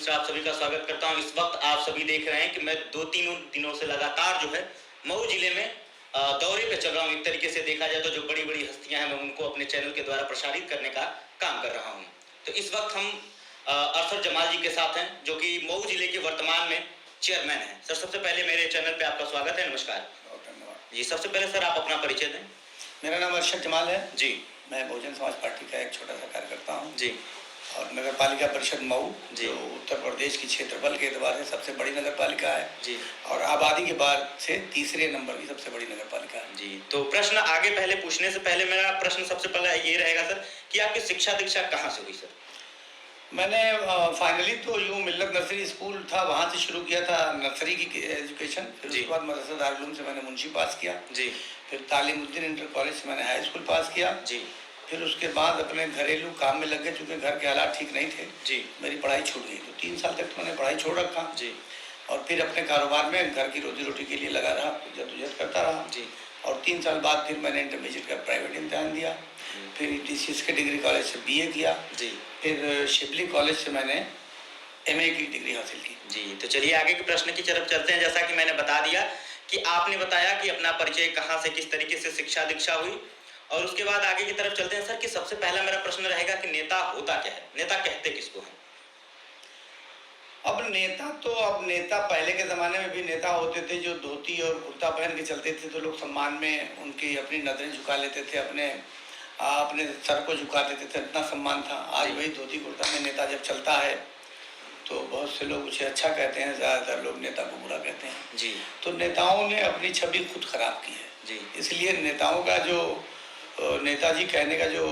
मिश्रा आप सभी का स्वागत करता हूं। इस वक्त आप सभी देख रहे हैं कि मैं 2-3 दिनों से लगातार जो है मऊ जिले में दौरे पे चल रहा हूं। एक तरीके से देखा जाए तो जो बड़ी-बड़ी हस्तियां हैं मैं उनको अपने चैनल के द्वारा प्रसारित करने का काम कर रहा हूं। तो इस वक्त हम अरशद जमाल जी के साथ हैं जो कि मऊ जिले के वर्तमान में चेयरमैन हैं। सर सबसे पहले मेरे चैनल पे आपका स्वागत है, नमस्कार। धन्यवाद जी, सबसे पहले सर आप अपना परिचय दें। मेरा नाम अरशद जमाल है जी। मैं बहुजन समाज पार्टी का एक छोटा सा कार्यकर्ता हूँ जी। और नगर पालिका परिषद मऊ जी। जो उत्तर प्रदेश की क्षेत्रफल के एतबार से सबसे बड़ी नगर पालिका है जी। और आबादी के बाद से तीसरे नंबर की सबसे बड़ी नगर पालिका है। जी, तो प्रश्न आगे पहले पूछने से पहले मेरा प्रश्न सबसे पहला ये रहेगा सर कि आपकी शिक्षा दीक्षा कहाँ से हुई सर? मैंने फाइनली तो यूँ मिल्लत नर्सरी स्कूल था वहाँ से शुरू किया था नर्सरी की एजुकेशन, फिर उसके बाद मदरसा दारुल उलूम से मैंने मुंशी पास किया। जी। फिर तालीमुद्दीन इंटर कॉलेज से मैंने हाई स्कूल पास किया। जी। फिर उसके बाद अपने घरेलू काम में लग गए चूँकि घर के हालात ठीक नहीं थे। जी। मेरी पढ़ाई छूट गई तो 3 साल तक तो मैंने पढ़ाई छोड़ रखा। जी। और फिर अपने कारोबार में घर की रोजी रोटी के लिए लगा रहा, जद्दोजहद करता रहा। जी। और 3 साल बाद फिर मैंने इंटरमीडिएट का प्राइवेट इम्तिहान दिया, फिर DCS के डिग्री कॉलेज से BA किया। जी। फिर शिबली कॉलेज से मैंने MA की डिग्री हासिल की। जी, तो चलिए आगे के प्रश्न की तरफ चलते हैं। जैसा कि मैंने बता दिया कि आपने बताया कि अपना परिचय कहाँ से किस तरीके से शिक्षा दीक्षा हुई और उसके बाद आगे की तरफ चलते हैं सर कि सबसे पहला मेरा प्रश्न रहेगा कि नेता होता क्या है? नेता कहते किसको हैं? अब नेता पहले के ज़माने में भी नेता होते थे जो धोती और कुर्ता पहन के चलते थे तो लोग सम्मान में उनकी अपनी नज़रें झुका लेते थे, अपने सर को झुका देते थे, इतना सम्मान था। आज वही धोती कुर्ता में नेता जब चलता है तो बहुत से लोग उसे अच्छा कहते हैं, ज़्यादातर लोग नेता को बुरा कहते हैं। जी। तो नेताओं ने अपनी छवि खुद खराब की है। जी। इसलिए नेताओं का जो नेताजी कहने का जो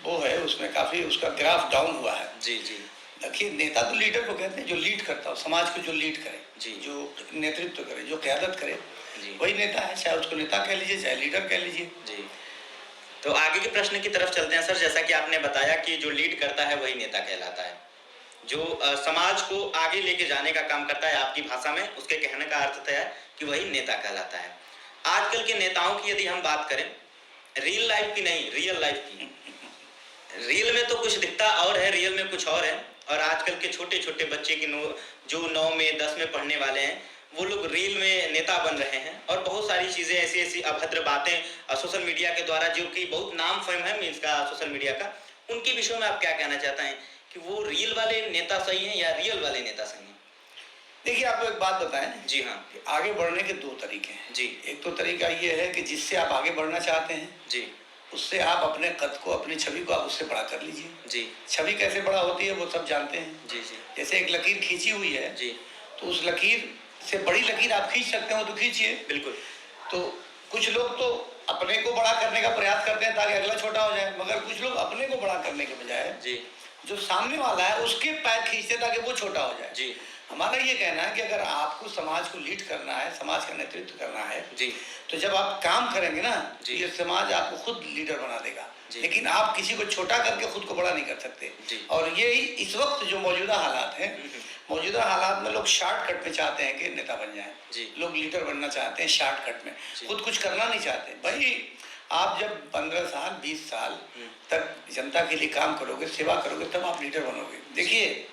वो है उसमें काफ़ी उसका ग्राफ डाउन हुआ है। जी। जी। देखिए नेता तो लीडर को कहते हैं जो लीड करता हो, समाज को जो लीड करे, जी। जो नेतृत्व करे, जो क़यादत करे, जी। वही नेता है। चाहे उसको नेता कह लीजिए चाहे लीडर कह लीजिए। जी। तो आगे के प्रश्न की तरफ चलते हैं सर। जैसा कि आपने बताया कि जो लीड करता है वही नेता कहलाता है, जो समाज को आगे लेके जाने का काम करता है। आपकी भाषा में उसके कहने का अर्थ है कि वही नेता कहलाता है। आजकल के नेताओं की यदि हम बात करें रियल लाइफ की नहीं रियल लाइफ की, रियल में तो कुछ दिखता और है, रियल में कुछ और है। और आजकल के छोटे-छोटे बच्चे की जो 9 में 10 में पढ़ने वाले हैं वो लोग रील में नेता बन रहे हैं और बहुत सारी चीज़ें ऐसी-ऐसी अभद्र बातें सोशल मीडिया के द्वारा जो कि बहुत नाम फेम है मीन्स का सोशल मीडिया का, उनके विषय में आप क्या कहना चाहते हैं कि वो रील वाले नेता सही हैं या रियल वाले नेता सही हैं? देखिए आपको एक बात बताएं। जी हाँ। कि आगे बढ़ने के 2 तरीके हैं। जी। एक तो तरीका ये है कि जिससे आप आगे बढ़ना चाहते हैं जी। उससे आप अपने कद को, अपनी छवि को आप उससे बड़ा कर लीजिए। जी। छवि कैसे बड़ा होती है वो सब जानते हैं। जी। जी। जैसे एक लकीर खींची हुई है जी। तो उस लकीर से बड़ी लकीर आप खींच सकते हो तो खींचिए। बिल्कुल। तो कुछ लोग तो अपने को बड़ा करने का प्रयास करते हैं ताकि अगला छोटा हो जाए, मगर कुछ लोग अपने को बड़ा करने के बजाय जी। जो सामने वाला है उसके पैर खींचते ताकि वो छोटा हो जाए। जी। हमारा ये कहना है कि अगर आपको समाज को लीड करना है, समाज का नेतृत्व करना है, जी। तो जब आप काम करेंगे ना तो जी। ये समाज आपको खुद लीडर बना देगा। जी। लेकिन आप किसी को छोटा करके खुद को बड़ा नहीं कर सकते। जी। और ये इस वक्त जो मौजूदा हालात हैं, मौजूदा हालात में लोग शॉर्टकट में चाहते हैं कि नेता बन जाएं। जी। लोग लीडर बनना चाहते हैं शॉर्टकट में, जी। खुद कुछ करना नहीं चाहते। भाई आप जब 15 साल 20 साल तक जनता के लिए काम करोगे, सेवा करोगे, तब आप लीडर बनोगे। देखिए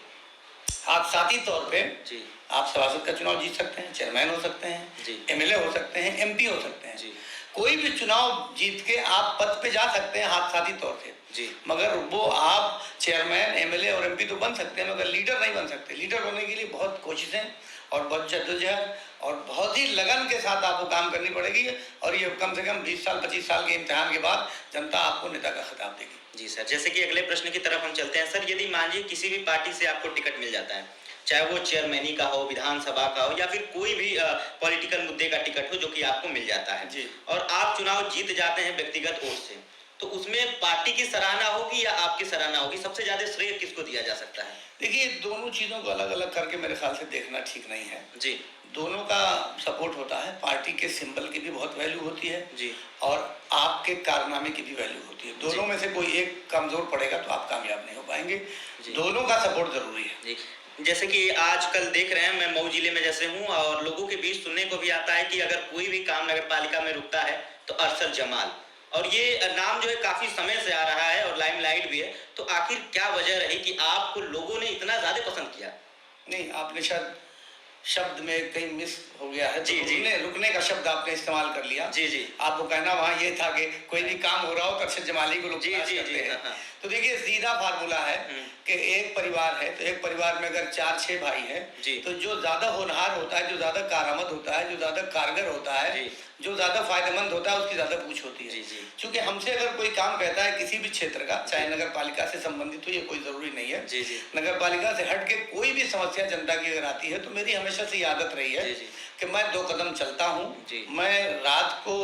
आप साथी तौर पे जी। आप सभासद का चुनाव जीत सकते हैं, चेयरमैन हो सकते हैं, जी। MLA हो सकते हैं, MP हो सकते हैं। जी। कोई भी चुनाव जीत के आप पद पे जा सकते हैं हाथ साथी तौर से। जी। मगर वो आप चेयरमैन, MLA और MP तो बन सकते हैं मगर लीडर नहीं बन सकते। लीडर बनने के लिए बहुत कोशिशें और बहुत जद्दोजहद और बहुत ही लगन के साथ आपको काम करनी पड़ेगी और ये कम से कम 20 साल 25 साल के इम्तिहान के बाद जनता आपको नेता का खिताब देगी। जी सर, जैसे कि अगले प्रश्न की तरफ हम चलते हैं सर। यदि मान लीजिए किसी भी पार्टी से आपको टिकट मिल जाता है, चाहे वो चेयरमैनी का हो, विधानसभा का हो या फिर कोई भी पॉलिटिकल मुद्दे का टिकट हो जो कि आपको मिल जाता है जी। और आप चुनाव जीत जाते हैं व्यक्तिगत वोट से, तो उसमें पार्टी की सराहना होगी या आपकी सराहना होगी? सबसे ज्यादा श्रेय किसको दिया जा सकता है? देखिए दोनों चीज़ों को अलग अलग करके मेरे ख्याल से देखना ठीक नहीं है। जी। दोनों का सपोर्ट होता है। पार्टी के सिंबल की भी बहुत वैल्यू होती है जी। और आपके कारनामे की भी वैल्यू होती है। दोनों में से कोई एक कमजोर पड़ेगा तो आप कामयाब नहीं हो पाएंगे। दोनों का सपोर्ट जरूरी है। जी। जैसे कि आजकल देख रहे हैं, मैं मऊ जिले में जैसे हूँ और लोगों के बीच सुनने को भी आता है कि अगर कोई भी काम नगर पालिका में रुकता है तो अरशद जमाल, और ये नाम जो है काफी समय से आ रहा है और लाइमलाइट भी है। तो आखिर क्या वजह रही कि आपको लोगों ने इतना ज्यादा पसंद किया? नहीं, आपने शायद शब्द में कहीं मिस हो गया है। जी, तो जी। रुकने का शब्द आपने इस्तेमाल कर लिया। जी, जी। आपको कहना वहाँ ये था कि कोई भी काम हो रहा हो तो अरशद जमाली को लोग जी, तलाश जी, करते जी, हैं। हाँ, हाँ। तो देखिए सीधा फार्मूला है कि एक परिवार है, तो एक परिवार में अगर 4-6 भाई हैं, जी। तो जो ज़्यादा होनहार होता है, जो ज़्यादा कारआमद होता है, जो ज़्यादा कारगर होता है, जी। जो ज़्यादा फायदेमंद होता है, उसकी ज़्यादा पूछ होती है। जी, जी। चूँकि हमसे अगर कोई काम कहता है किसी भी क्षेत्र का, चाहे नगर पालिका से संबंधित हो, ये कोई ज़रूरी नहीं है। जी, जी। नगर पालिका से हट के कोई भी समस्या जनता की अगर आती है, तो मेरी हमेशा से ये आदत रही है जी, जी। कि मैं 2 कदम चलता हूँ। जी। मैं रात को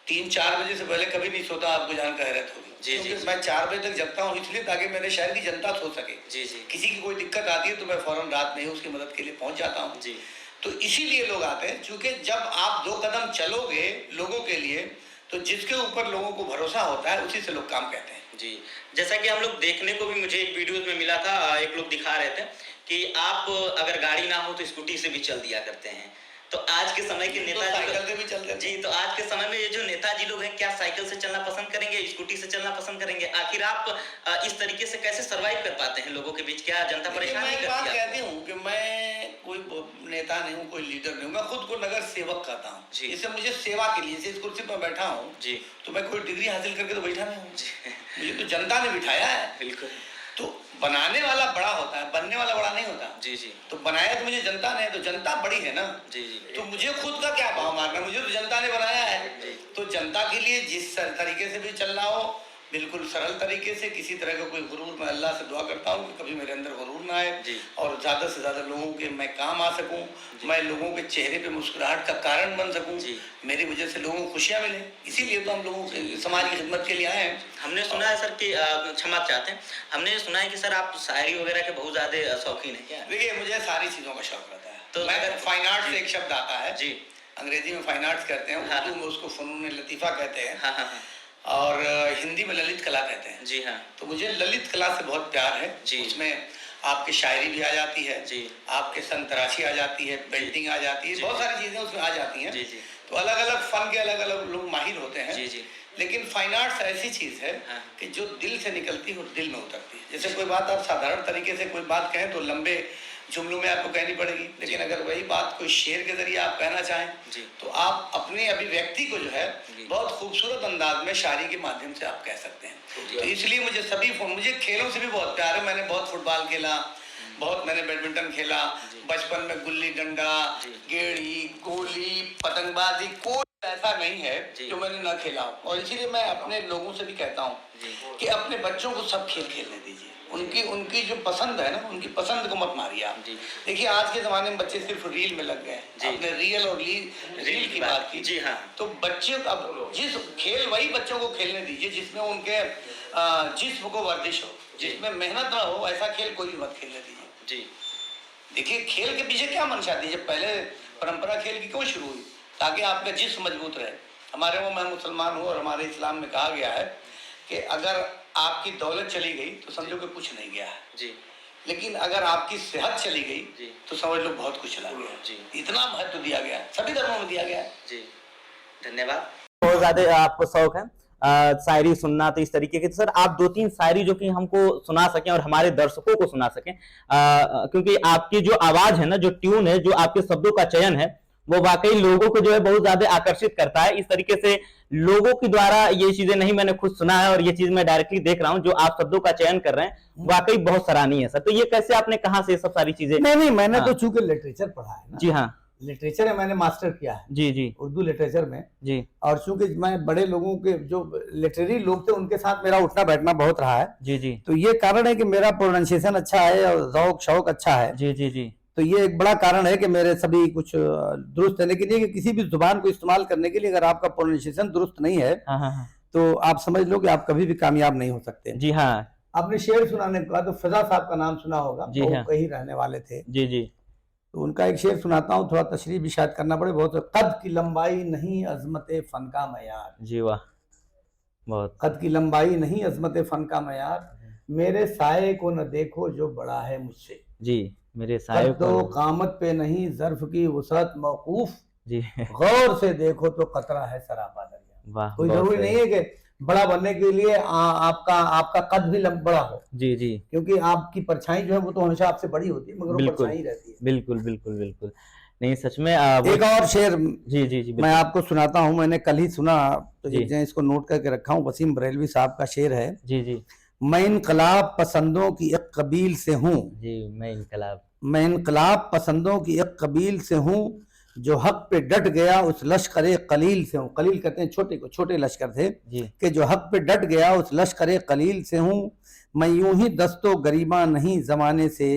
3-4 बजे से पहले कभी नहीं सोता, आपको जानकर हैरत होगी। जी, जी, क्योंकि जी। मैं 4 बजे तक जगता हूँ इसलिए ताकि मेरे शहर की जनता सो सके। जी, जी। किसी की कोई दिक्कत आती है तो मैं फौरन रात में ही उसकी मदद के लिए पहुँच जाता हूँ। जी। तो इसीलिए लोग आते हैं, क्योंकि जब आप 2 कदम चलोगे लोगों के लिए, तो जिसके ऊपर लोगों को भरोसा होता है उसी से लोग काम कहते हैं। जी, जैसा कि हम लोग देखने को भी मुझे एक वीडियोज़ में मिला था, एक लोग दिखा रहे थे कि आप अगर गाड़ी ना हो तो स्कूटी से भी चल दिया करते हैं। तो आज के समय के तो नेताजी साइकिल से भी चलते थे। जी, तो आज के समय में ये जो नेताजी लोग हैं, क्या साइकिल से चलना पसंद करेंगे, स्कूटी से चलना पसंद करेंगे? आखिर आप इस तरीके से कैसे सर्वाइव कर पाते हैं लोगों के बीच? क्या जनता देखिए, परेशान मैं नहीं एक बात करती आपको? कहती हूँ कि मैं कोई नेता नहीं हूँ, कोई लीडर नहीं हूँ, मैं खुद को नगर सेवक कहता हूँ। जी। इससे मुझे सेवा के लिए, जैसे इस कुर्सी पर बैठा हूँ, जी। तो मैं कोई डिग्री हासिल करके तो बैठा नहीं हूँ। जी। मुझे तो जनता ने बिठाया है। बिल्कुल। तो बनाने वाला बड़ा होता है, बनने वाला बड़ा नहीं होता। जी, जी। तो बनाया तो मुझे जनता ने, तो जनता बड़ी है ना। जी, जी। तो मुझे खुद का क्या भाव मारना, मुझे तो जनता ने बनाया है। जी। तो जनता के लिए जिस तरीके से भी चलना हो, बिल्कुल सरल तरीके से, किसी तरह का कोई गुरूर, मैं अल्लाह से दुआ करता हूँ कि कभी मेरे अंदर गुरूर ना आए जी। और ज़्यादा से ज़्यादा लोगों के मैं काम आ सकूँ, मैं लोगों के चेहरे पे मुस्कुराहट का कारण बन सकूँ, जी। मेरी वजह से लोगों को खुशियाँ मिलें। इसीलिए तो हम लोगों के समाज की खिदमत के लिए आए हैं। हमने सुना है सर कि क्षमा चाहते हैं, हमने सुना है कि सर आप शायरी वगैरह के बहुत ज़्यादा शौकीन हैं क्या? देखिए, मुझे सारी चीज़ों का शौक रहता है। तो मैं फाइन आर्ट जी। से एक शब्द आता है, जी। अंग्रेजी में फाइन आर्ट्स कहते हैं, हाँ, उर्दू में उसको फ़नून लतीफ़ा कहते हैं, हाँ, हाँ, हाँ। और हिंदी में ललित कला कहते हैं। जी हाँ। तो मुझे ललित कला से बहुत प्यार है। जी। उसमें आपकी शायरी भी आ जाती है, जी। आपके संतराशी आ जाती है, पेंटिंग आ जाती है, जी। बहुत सारी चीज़ें उसमें आ जाती हैं। जी, जी। तो अलग-अलग फ़न के अलग-अलग लोग माहिर होते हैं। जी, जी। लेकिन फाइन आर्ट्स ऐसी चीज़ है हाँ। कि जो दिल से निकलती है और दिल में उतरती है। जैसे कोई बात आप साधारण तरीके से कोई बात कहें तो लंबे जुमलों में आपको कहनी पड़ेगी, लेकिन अगर वही बात कोई शेर के ज़रिए आप कहना चाहें, जी। तो आप अपने अभिव्यक्ति को जो है जी। बहुत खूबसूरत अंदाज में शायरी के माध्यम से आप कह सकते हैं। जी। तो इसलिए मुझे खेलों से भी बहुत प्यार है। मैंने बहुत फुटबॉल खेला, बहुत मैंने बैडमिंटन खेला, जी। बचपन में गुल्ली डंडा, जी। गेड़ी, गोली, पतंगबाजी, कोई ऐसा नहीं है जी। जो मैंने न खेला हो। और इसीलिए मैं अपने लोगों से भी कहता हूँ जी। कि अपने बच्चों को सब खेल खेलने दीजिए। उनकी जो पसंद है ना, उनकी पसंद को मत मारिए आप। जी। देखिए, आज के ज़माने में बच्चे सिर्फ रील में लग गए हैं। जी। आपने रियल और रील की बात की। जी हाँ। तो बच्चे अब जिस खेल वही बच्चों को खेलने दीजिए जिसमें उनके जिस्म को वर्जिश हो, जिसमें मेहनत ना हो, ऐसा खेल कोई भी मत खेलने दीजिए। जी। देखिए, खेल के पीछे क्या मंशा थी? जब पहले परंपरा खेल की क्यों शुरू हुई? ताकि आपका जिस्म मजबूत रहे। हमारे वो, मैं मुसलमान हूँ और हमारे इस्लाम में कहा गया है कि अगर आपकी दौलत चली गई तो समझो कि कुछ नहीं गया है, जी। लेकिन अगर आपकी सेहत चली गई जी। तो समझ लो बहुत कुछ चला गया। जी। इतना महत्व दिया गया है, सभी धर्मों में दिया गया है। जी, धन्यवाद। बहुत ज्यादा आपको शौक है शायरी सुनना, तो इस तरीके की, तो सर आप 2-3 शायरी जो कि हमको सुना सकें और हमारे दर्शकों को सुना सकें, क्योंकि आपकी जो आवाज है ना, जो ट्यून है, जो आपके शब्दों का चयन है, वो वाकई लोगों को जो है बहुत ज्यादा आकर्षित करता है। इस तरीके से लोगों के द्वारा ये चीजें नहीं मैंने खुद सुना है, और ये चीज मैं डायरेक्टली देख रहा हूँ, जो आप शब्दों का चयन कर रहे हैं वाकई बहुत सराहनीय है सर। तो ये कैसे, आपने कहाँ से ये सब सारी चीजें? नहीं, मैंने हाँ। तो चूंकि लिटरेचर पढ़ा है ना। जी हाँ। लिटरेचर है, मैंने मास्टर किया है जी जी उर्दू लिटरेचर में। जी और चूंकि मैं बड़े लोगों के, जो लिटरेरी लोग थे, उनके साथ मेरा उठना बैठना बहुत रहा है, जी जी तो ये कारण है कि मेरा प्रोनाउंसिएशन अच्छा है और ज़ौक शौक अच्छा है। जी जी जी तो ये एक बड़ा कारण है कि मेरे सभी कुछ दुरुस्त है। लेकिन ये कि किसी भी जुबान को इस्तेमाल करने के लिए अगर आपका प्रोनाउंसिएशन दुरुस्त नहीं है, हाँ हाँ हाँ। तो आप समझ लो कि आप कभी भी कामयाब नहीं हो सकते। जी हाँ। आपने शेर सुनाने का तो फिजा साहब का नाम सुना होगा, जी वो हाँ। कहीं रहने वाले थे। जी जी तो उनका एक शेर सुनाता हूँ, थोड़ा तशरीह भी शायद करना पड़े। बहुत, कद की लंबाई नहीं अजमत फन का मयार, जी वाह, बहुत। कद की लंबाई नहीं अजमत फन का मयार, मेरे साये को न देखो जो बड़ा है मुझसे, जी, मेरे साये कद्दो को। कामत पे नहीं ज़र्फ की वसअत मौकूफ, जी गौर से देखो तो कतरा है सरापा दरिया। वाह, कोई बहुत जरूरी सही। नहीं है कि बड़ा बनने के लिए आपका आपका कद भी बड़ा हो, जी जी क्योंकि आपकी परछाई जो है वो तो हमेशा आपसे बड़ी होती है, मगर वो बिल्कुल परछाई रहती है। बिल्कुल बिल्कुल बिल्कुल। नहीं सच में एक और शेर जी जी जी मैं बिल्कुल आपको सुनाता हूँ, मैंने कल ही सुना, तो जी मैं इसको नोट करके रखा हूँ। वसीम बरेलवी साहब का शेर है, जी जी मैं इनकलाब पसंदों की एक कबील से हूँ, जी मैं इनकलाब मैं इनकलाब पसंदों की एक कबील से हूँ, जो हक पे डट गया उस लश्कर कलील से हूँ। कलील कहते हैं छोटे को, छोटे लश्कर थे, जी कि जो हक पे डट गया उस लश्कर कलील से हूँ, मैं यूं ही दस्तो गरीबा नहीं जमाने से,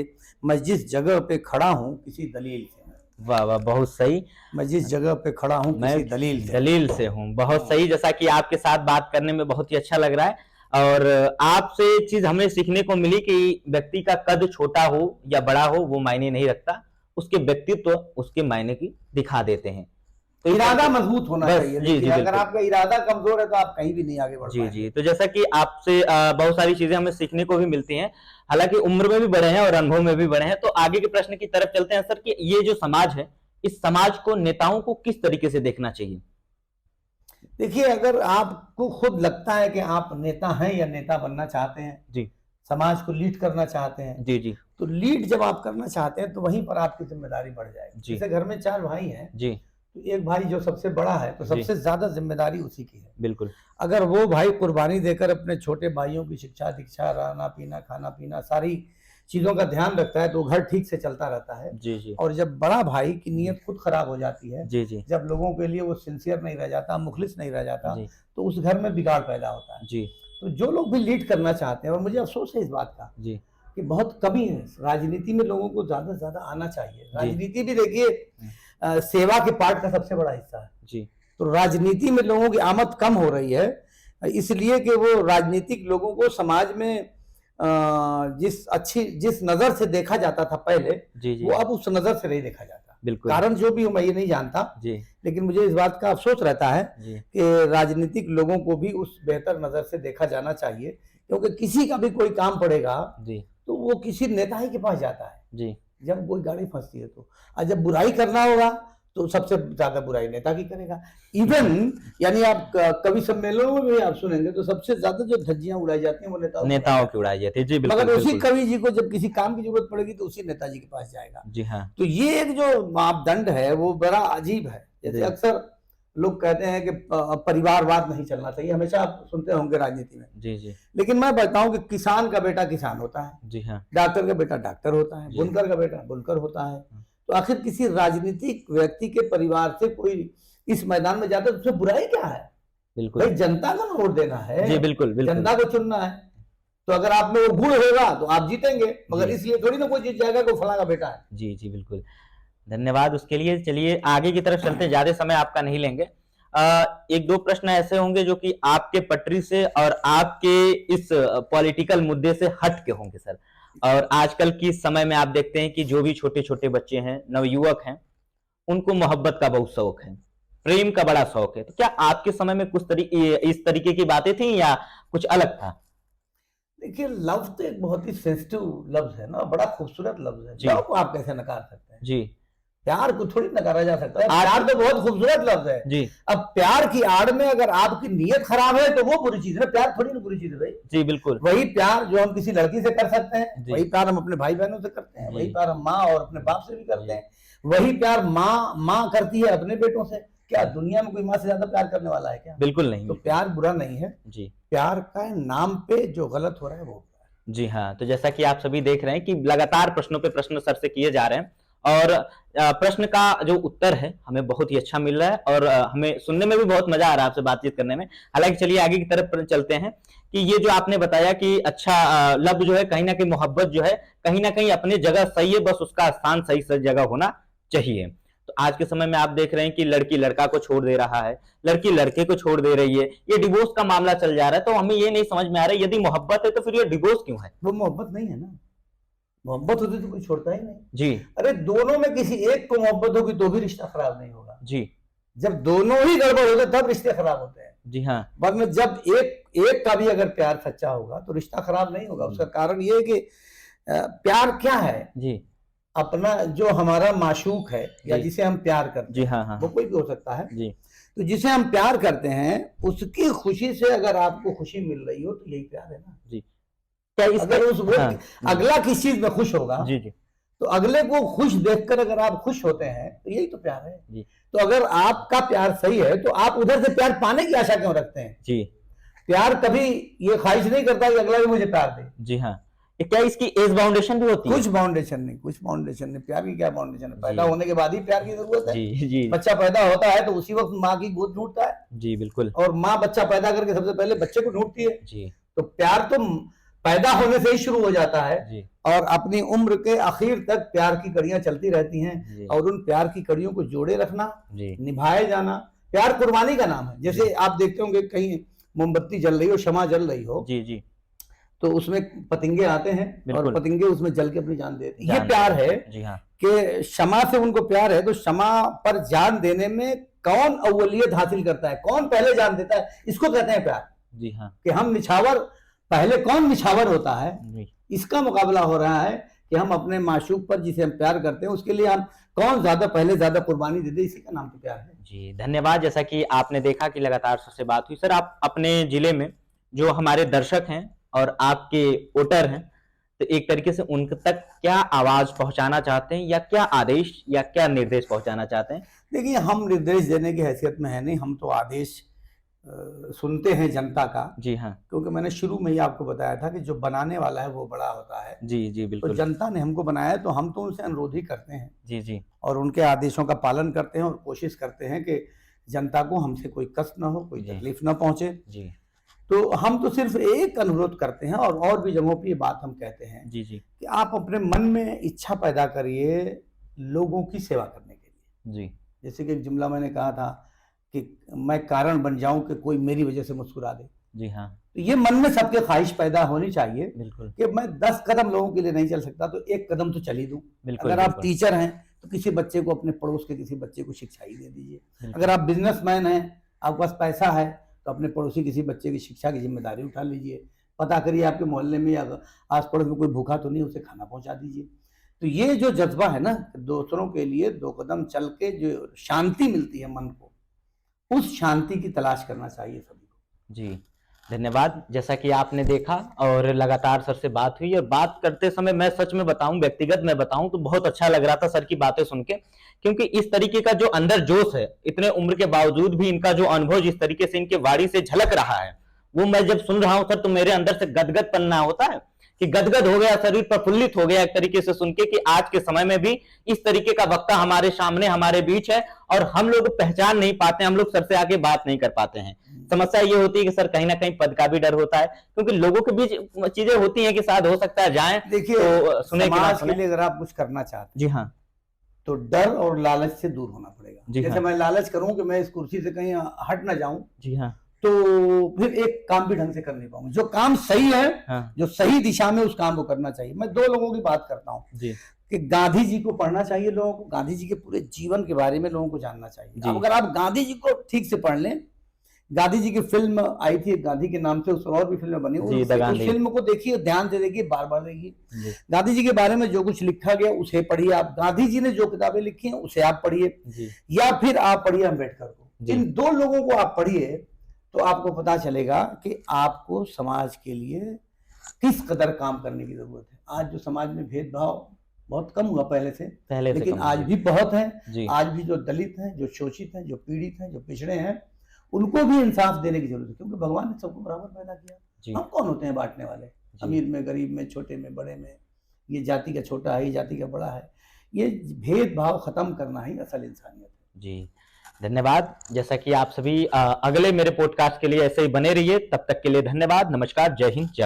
मैं जिस जगह पे खड़ा हूँ किसी दलील से हूँ। वाह वाह बहुत सही। मैं जिस जगह पे खड़ा हूँ मैं किसी दलील से हूँ। दलील से हूँ, बहुत सही। जैसा कि आपके साथ बात करने में बहुत ही अच्छा लग रहा है, और आपसे एक चीज हमें सीखने को मिली कि व्यक्ति का कद छोटा हो या बड़ा हो वो मायने नहीं रखता, उसके व्यक्तित्व उसके मायने की दिखा देते हैं। तो इस इरादा तरीके- मजबूत होना बस, चाहिए। जी देखिए जी अगर बिल्कुल। आपका इरादा कमजोर है तो आप कहीं भी नहीं आगे बढ़ जी पाएंगे। जी, तो जैसा कि आपसे बहुत सारी चीजें हमें सीखने को भी मिलती हैं, हालांकि उम्र में भी बड़े हैं और अनुभव में भी बड़े हैं। तो आगे के प्रश्न की तरफ चलते हैं सर, कि ये जो समाज है, इस समाज को नेताओं को किस तरीके से देखना चाहिए? देखिए अगर आपको खुद लगता है कि आप नेता हैं या नेता बनना चाहते हैं, जी समाज को लीड करना चाहते हैं, जी जी तो लीड जब आप करना चाहते हैं तो वहीं पर आपकी जिम्मेदारी बढ़ जाएगी। जी। जैसे घर में 4 भाई हैं, जी तो एक भाई जो सबसे बड़ा है तो जी। सबसे ज्यादा जिम्मेदारी उसी की है। बिल्कुल अगर वो भाई कुर्बानी देकर अपने छोटे भाइयों की शिक्षा दीक्षा, रहना पीना, खाना पीना, सारी चीजों का ध्यान रखता है तो घर ठीक से चलता रहता है। जी जी और जब बड़ा भाई की नीयत खुद खराब हो जाती है, जी जी जब लोगों के लिए वो सिंसियर नहीं रह जाता, मुखलिस नहीं रह जाता, जी तो उस घर में बिगाड़ पैदा होता है। जी तो जो लोग भी लीड करना चाहते हैं, और मुझे अफसोस है इस बात का जी कि बहुत कमी है राजनीति में, लोगों को ज्यादा से ज्यादा आना चाहिए। जी। राजनीति भी देखिए सेवा के पार्ट का सबसे बड़ा हिस्सा है। जी तो राजनीति में लोगों की आमद कम हो रही है, इसलिए कि वो राजनीतिक लोगों को समाज में जिस नजर से देखा जाता था पहले, जी जी वो अब उस नजर से नहीं देखा जाता। बिल्कुल कारण जो भी हो मैं ये नहीं जानता, जी लेकिन मुझे इस बात का अफसोस रहता है जी कि राजनीतिक लोगों को भी उस बेहतर नजर से देखा जाना चाहिए, क्योंकि किसी का भी कोई काम पड़ेगा जी तो वो किसी नेता ही के पास जाता है जी जब कोई गाड़ी फंसती है तो। और जब बुराई करना होगा तो सबसे ज्यादा बुराई नेता की करेगा। इवन यानी आप कवि सम्मेलनों में भी आप सुनेंगे तो सबसे ज्यादा जो धज्जियां उड़ाई जाती हैं वो नेताओं की उड़ाई जाती है। जी बिल्कुल मगर उसी बिल्कुल। कवि जी को जब किसी काम की जरूरत पड़ेगी तो उसी नेताजी के पास जाएगा। जी हाँ तो ये एक जो मापदंड है वो बड़ा अजीब है। जी। जैसे अक्सर लोग कहते हैं कि परिवारवाद नहीं चलना चाहिए, हमेशा आप सुनते होंगे राजनीति में, जी जी लेकिन मैं बताऊं कि किसान का बेटा किसान होता है, जी हाँ डॉक्टर का बेटा डॉक्टर होता है, जी। बुनकर का बेटा बुनकर होता है। तो आखिर किसी राजनीतिक व्यक्ति के परिवार से कोई इस मैदान में जाता है तो उसमें बुराई क्या है? बिल्कुल भाई जनता का वोट देना है, जी बिल्कुल बिल्कुल जनता को चुनना है। तो अगर आप में वो गुण होगा तो आप जीतेंगे, मगर जी। इसलिए थोड़ी ना कोई जीत जाएगा को फला का बेटा है। जी जी बिल्कुल, धन्यवाद उसके लिए। चलिए आगे की तरफ चलते हैं, ज्यादा समय आपका नहीं लेंगे। एक दो प्रश्न ऐसे होंगे जो कि आपके पटरी से और आपके इस पॉलिटिकल मुद्दे से हट के होंगे सर। और आजकल की समय में आप देखते हैं कि जो भी छोटे छोटे बच्चे हैं, नवयुवक हैं, उनको मोहब्बत का बहुत शौक है, प्रेम का बड़ा शौक है। तो क्या आपके समय में कुछ इस तरीके की बातें थी या कुछ अलग था? देखिए लव तो एक बहुत ही सेंसिटिव लफ्ज है ना, बड़ा खूबसूरत लफ्ज है। जी। लव को आप कैसे नकार सकते हैं? जी प्यार को थोड़ी नकारा जा सकता है, प्यार तो बहुत खूबसूरत लफ्ज है। जी अब प्यार की आड़ में अगर आपकी नीयत खराब है तो वो बुरी चीज है। प्यार थोड़ी ना बुरी चीज है भाई। जी बिल्कुल वही प्यार जो हम किसी लड़की से कर सकते हैं, जी। वही प्यार हम अपने भाई बहनों से करते हैं, जी। वही प्यार हम माँ और अपने बाप से भी करते जी। हैं, वही प्यार माँ करती है अपने बेटों से। क्या दुनिया में कोई माँ से ज्यादा प्यार करने वाला है क्या? बिल्कुल नहीं। तो प्यार बुरा नहीं है, जी प्यार का नाम पे जो गलत हो रहा है वो। जी हाँ, तो जैसा कि आप सभी देख रहे हैं कि लगातार प्रश्नों पे प्रश्न सर से किए जा रहे हैं, और प्रश्न का जो उत्तर है हमें बहुत ही अच्छा मिल रहा है, और हमें सुनने में भी बहुत मजा आ रहा है आपसे बातचीत करने में। हालांकि चलिए आगे की तरफ चलते हैं कि ये जो आपने बताया कि अच्छा लफ्ज जो है कहीं ना कहीं मोहब्बत जो है कहीं ना कहीं अपनी जगह सही है, बस उसका स्थान सही सही जगह होना चाहिए। तो आज के समय में आप देख रहे हैं कि लड़की लड़का को छोड़ दे रहा है, लड़की लड़के को छोड़ दे रही है, ये डिवोर्स का मामला चल जा रहा है। तो हमें ये नहीं समझ में आ रहा है, यदि मोहब्बत है तो फिर ये डिवोर्स क्यों है? वो मोहब्बत नहीं है ना, मोहब्बत होती तो कोई छोड़ता ही नहीं। जी अरे दोनों में किसी एक को मोहब्बत होगी तो भी रिश्ता खराब नहीं होगा। जी जब दोनों ही गड़बड़ होते तब रिश्ते खराब होते हैं। जी हाँ वरना जब एक का भी अगर प्यार सच्चा होगा तो रिश्ता खराब नहीं होगा। उसका कारण ये है कि प्यार क्या है? जी अपना जो हमारा माशूक है या जी। जिसे हम प्यार करते जी हैं, हाँ हाँ वो कोई भी हो सकता है। जी तो जिसे हम प्यार करते हैं उसकी खुशी से अगर आपको खुशी मिल रही हो तो यही प्यार है ना। जी, क्या इसका अगर उस वो हाँ, अगला किस चीज में खुश होगा जी जी तो अगले को खुश देखकर अगर आप खुश होते हैं तो यही तो प्यार है। जी तो अगर आपका प्यार सही है तो आप उधर से प्यार पाने की आशा क्यों रखते हैं? जी प्यार कभी ये ख्वाहिश नहीं करता कि अगला भी मुझे प्यार दे। जी हाँ, ये क्या इसकी एज बाउंडेशन भी होती है? कुछ बाउंडेशन नहीं, कुछ बाउंडेशन नहीं। प्यार की क्या बाउंडेशन है? पैदा जी। होने के बाद ही प्यार की जरूरत है। जी जी बच्चा पैदा होता है तो उसी वक्त माँ की गोद ढूंढता है जी बिल्कुल और माँ बच्चा पैदा करके सबसे पहले बच्चे को ढूंढती है। जी तो प्यार तो पैदा होने से ही शुरू हो जाता है जी और अपनी उम्र के आखिर तक प्यार की कड़ियां चलती रहती हैं। जी और उन प्यार की कड़ियों को जोड़े रखना, जी निभाए जाना, प्यार कुर्बानी का नाम है। जैसे आप देखते होंगे कहीं मोमबत्ती जल रही हो, शमा जल रही हो, जी जी तो उसमें पतंगे आते हैं और बिल्कुल। पतंगे उसमें जल के अपनी जान देते हैं। ये जान प्यार है जी हाँ कि शमा से उनको प्यार है, तो शमा पर जान देने में कौन अव्वलियत हासिल करता है, कौन पहले जान देता है, इसको कहते हैं प्यार। जी हाँ कि हम निछावर, पहले कौन निछावर होता है, जी इसका मुकाबला हो रहा है कि हम अपने माशूक पर जिसे हम प्यार करते हैं उसके लिए हम कौन ज्यादा पहले ज्यादा कुर्बानी दे दे, इसी का नाम तो प्यार है। जी धन्यवाद। जैसा कि आपने देखा कि लगातार सर से बात हुई, सर आप अपने जिले में जो हमारे दर्शक हैं और आपके वोटर हैं, तो एक तरीके से उन तक क्या आवाज पहुंचाना चाहते हैं या क्या आदेश या क्या निर्देश पहुंचाना चाहते हैं? देखिए, हम निर्देश देने की हैसियत में है नहीं, हम तो आदेश सुनते हैं जनता का। जी हाँ क्योंकि मैंने शुरू में ही आपको बताया था कि जो बनाने वाला है वो बड़ा होता है। जी जी तो बिल्कुल जनता ने हमको बनाया तो हम तो उनसे अनुरोध ही करते हैं जी जी और उनके आदेशों का पालन करते हैं और कोशिश करते हैं कि जनता को हमसे कोई कष्ट ना हो, कोई जी। तकलीफ ना पहुंचे। जी तो हम तो सिर्फ एक अनुरोध करते हैं और भी जगहों पर ये बात हम कहते हैं जी जी कि आप अपने मन में इच्छा पैदा करिए लोगों की सेवा करने के लिए। जी जैसे कि एक जुमला मैंने कहा था कि मैं कारण बन जाऊं कि कोई मेरी वजह से मुस्कुरा दे। जी हाँ तो ये मन में सबके ख्वाहिश पैदा होनी चाहिए बिल्कुल कि मैं 10 कदम लोगों के लिए नहीं चल सकता तो एक कदम तो चल ही दूं। बिल्कुल अगर आप बिल्कुल, टीचर हैं तो किसी बच्चे को, अपने पड़ोस के किसी बच्चे को शिक्षा ही दे दीजिए। बिल्कुल। अगर आप बिजनेसमैन हैं, आपके पास पैसा है, तो अपने पड़ोसी किसी बच्चे की शिक्षा की जिम्मेदारी उठा लीजिए। पता करिए आपके मोहल्ले में या आस पड़ोस में कोई भूखा तो नहीं, उसे खाना पहुंचा दीजिए। तो ये जो जज्बा है ना, दूसरों के लिए 2 कदम चल के जो शांति मिलती है मन को, उस शांति की तलाश करना चाहिए सभी को। जी धन्यवाद। जैसा कि आपने देखा और लगातार सर से बात हुई और बात करते समय मैं सच में बताऊं, व्यक्तिगत में बताऊं तो बहुत अच्छा लग रहा था सर की बातें सुन के, क्योंकि इस तरीके का जो अंदर जोश है, इतने उम्र के बावजूद भी इनका जो अनुभव जिस तरीके से इनके वाणी से झलक रहा है, वो मैं जब सुन रहा हूं सर तो मेरे अंदर से गदगद पन्ना होता है कि गदगद हो गया, शरीर प्रफुल्लित हो गया एक तरीके से सुन के कि आज के समय में भी इस तरीके का वक्ता हमारे सामने हमारे बीच है और हम लोग पहचान नहीं पाते, हम लोग सर से आगे बात नहीं कर पाते हैं। समस्या ये होती है कि सर कहीं ना कहीं पद का भी डर होता है, क्योंकि लोगों के बीच चीजें होती हैं कि शायद हो सकता है जाएं देखिए, तो सुने कि ना समाज के सुने। लिए अगर आप कुछ करना चाहते जी हाँ हैं तो डर और लालच से दूर होना पड़ेगा। जी जैसे हाँ। मैं लालच करूं कि मैं इस कुर्सी से कहीं हट ना जाऊं, जी हाँ तो फिर एक काम भी ढंग से कर नहीं पाऊंगा। जो काम सही है, हाँ जो सही दिशा में, उस काम को करना चाहिए। मैं 2 लोगों की बात करता हूँ जी कि गांधी जी को पढ़ना चाहिए लोगों को, गांधी जी के पूरे जीवन के बारे में लोगों को जानना चाहिए। जी। अब अगर आप गांधी जी को ठीक से पढ़ लें, गांधी जी की फिल्म आई थी गांधी के नाम से, उस और भी फिल्में बनी, जी, द उस गांधी। फिल्म को देखिए, ध्यान से देखिए, बार बार देखिए। जी गांधी जी के बारे में जो कुछ लिखा गया उसे पढ़िए आप, गांधी जी ने जो किताबें लिखी हैं उसे आप पढ़िए, जी या फिर आप पढ़िए अम्बेडकर को। जी। इन 2 लोगों को आप पढ़िए तो आपको पता चलेगा कि आपको समाज के लिए किस कदर काम करने की जरूरत है। आज जो समाज में भेदभाव बहुत कम हुआ पहले से, पहले से लेकिन कम आज जी। भी बहुत है। जी आज भी जो दलित हैं, जो शोषित हैं, जो पीड़ित हैं, जो पिछड़े हैं, उनको भी इंसाफ देने की जरूरत है, क्योंकि भगवान ने सबको बराबर पैदा किया। जी हम कौन होते हैं बांटने वाले? जी। अमीर में, गरीब में, छोटे में, बड़े में, ये जाति का छोटा है, ये जाति का बड़ा है। ये भेदभाव खत्म करना ही असल इंसानियत है। जी धन्यवाद। जैसा कि आप सभी अगले मेरे पॉडकास्ट के लिए ऐसे ही बने रहिए, तब तक के लिए धन्यवाद। नमस्कार, जय हिंद, जय